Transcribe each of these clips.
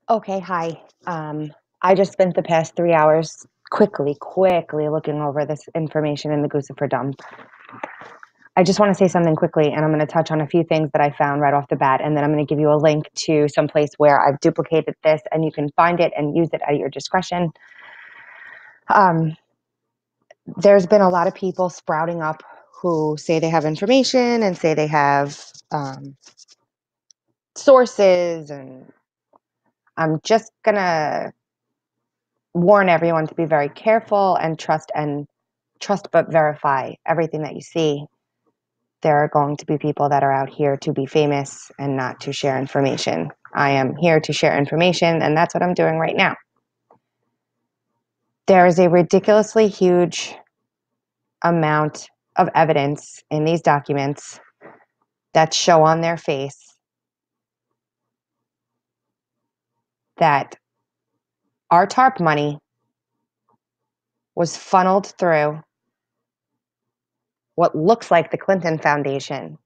Okay, hi. I just spent the past 3 hours quickly looking over this information in the Guccifer dump. I just want to say something quickly, and I'm going to touch on a few things that I found right off the bat, and then I'm going to give you a link to some place where I've duplicated this, and you can find it and use it at your discretion. There's been a lot of people sprouting up who say they have information and say they have sources, and I'm just going to warn everyone to be very careful and trust but verify everything that you see. There are going to be people that are out here to be famous and not to share information. I am here to share information, and that's what I'm doing right now. There is a ridiculously huge amount of evidence in these documents that show on their face that our TARP money was funneled through what looks like the Clinton Foundation,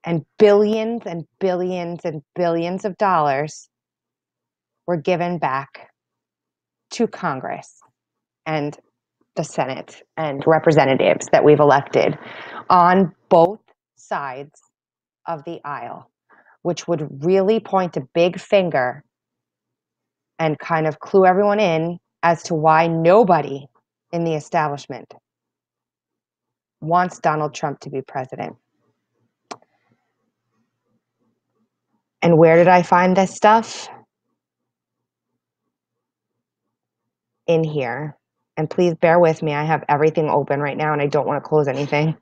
and billions and billions and billions of dollars were given back to Congress and the Senate and representatives that we've elected on both sides of the aisle, which would really point a big finger and kind of clue everyone in as to why nobody in the establishment wants Donald Trump to be president. And where did I find this stuff? In here. And please bear with me. I have everything open right now and I don't want to close anything.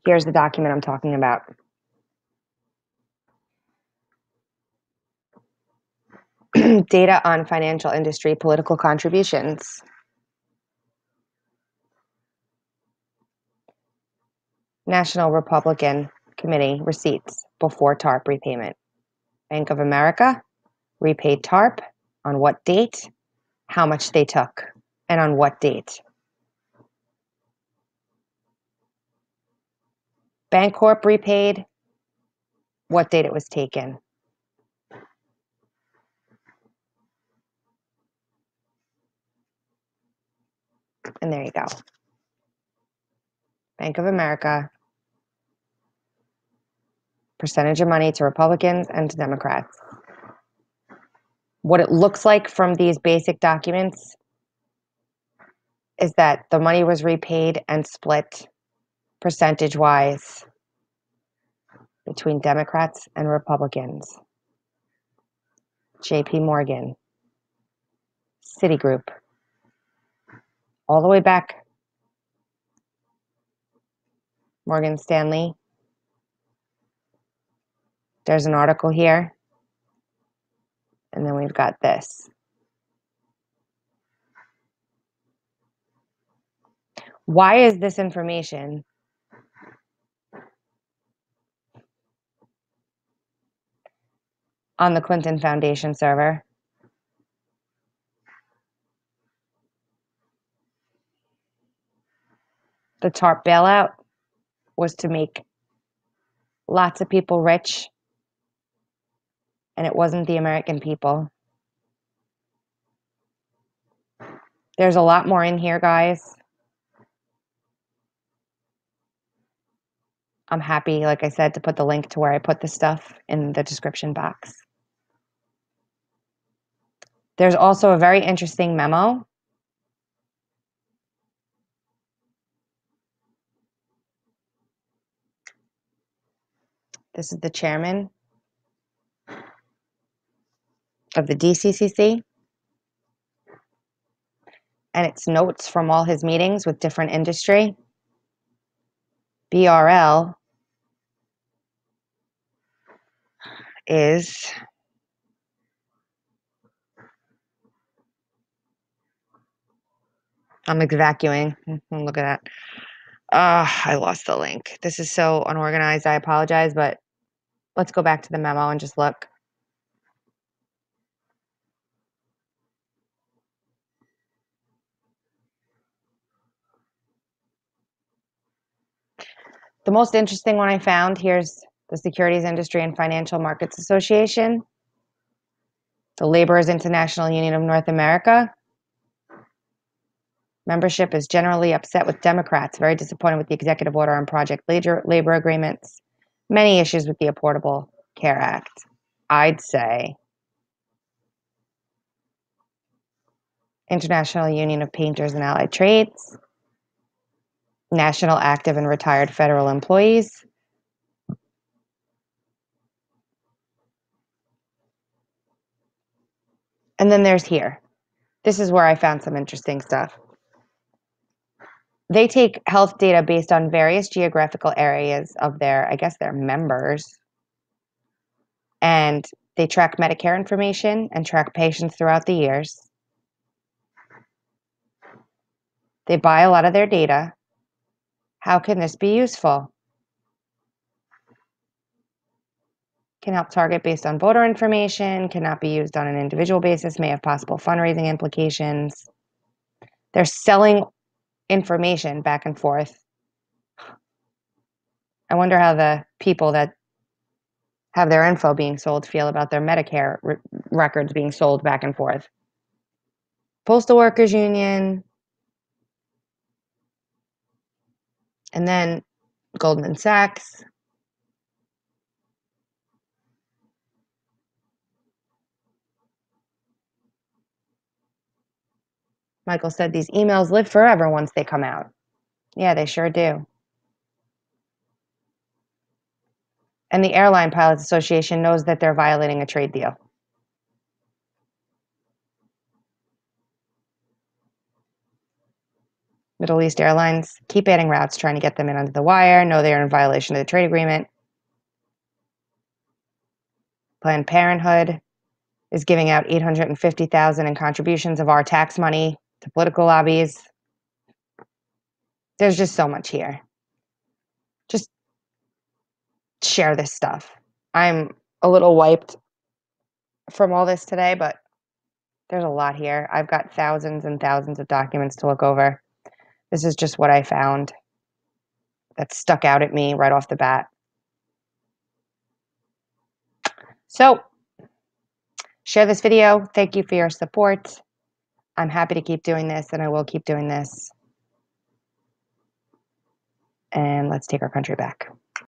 Here's the document I'm talking about. Data on financial industry political contributions. National Republican Committee receipts before TARP repayment. Bank of America repaid TARP on what date, how much they took, and on what date. Bancorp repaid, what date it was taken. And there you go. Bank of America, percentage of money to Republicans and to Democrats. What it looks like from these basic documents is that the money was repaid and split percentage-wise between Democrats and Republicans. JP Morgan, Citigroup, all the way back, Morgan Stanley. There's an article here. And then we've got this. Why is this information on the Clinton Foundation server? The TARP bailout was to make lots of people rich, and it wasn't the American people. There's a lot more in here, guys. I'm happy, like I said, to put the link to where I put this stuff in the description box. There's also a very interesting memo. This is the chairman of the DCCC. And it's notes from all his meetings with different industry. BRL is I'm evacuating. Look at that. I lost the link. This is so unorganized. I apologize, but let's go back to the memo and just look. The the most interesting one I found, here's the Securities Industry and Financial Markets Association, the Laborers International Union of North America. Membership is generally upset with Democrats, very disappointed with the executive order on project labor agreements, many issues with the Affordable Care Act. I'd say International Union of Painters and Allied Trades, National Active and Retired Federal Employees, and then there's here. This is where I found some interesting stuff. They take health data based on various geographical areas of their members, and they track Medicare information and track patients throughout the years. They buy a lot of their data. How can this be useful? Can help target based on voter information, cannot be used on an individual basis, may have possible fundraising implications. They're selling information back and forth. I wonder how the people that have their info being sold feel about their Medicare records being sold back and forth. Postal Workers Union, and then Goldman Sachs. Michael said these emails live forever once they come out. Yeah, they sure do. And the Airline Pilots Association knows that they're violating a trade deal. Middle East Airlines keep adding routes, trying to get them in under the wire. Know they are in violation of the trade agreement. Planned Parenthood is giving out $850,000 in contributions of our tax money to political lobbies. There's just so much here. Just share this stuff. I'm a little wiped from all this today, but there's a lot here. I've got thousands and thousands of documents to look over. This is just what I found that stuck out at me right off the bat. So, share this video. Thank you for your support. I'm happy to keep doing this, and I will keep doing this. And let's take our country back.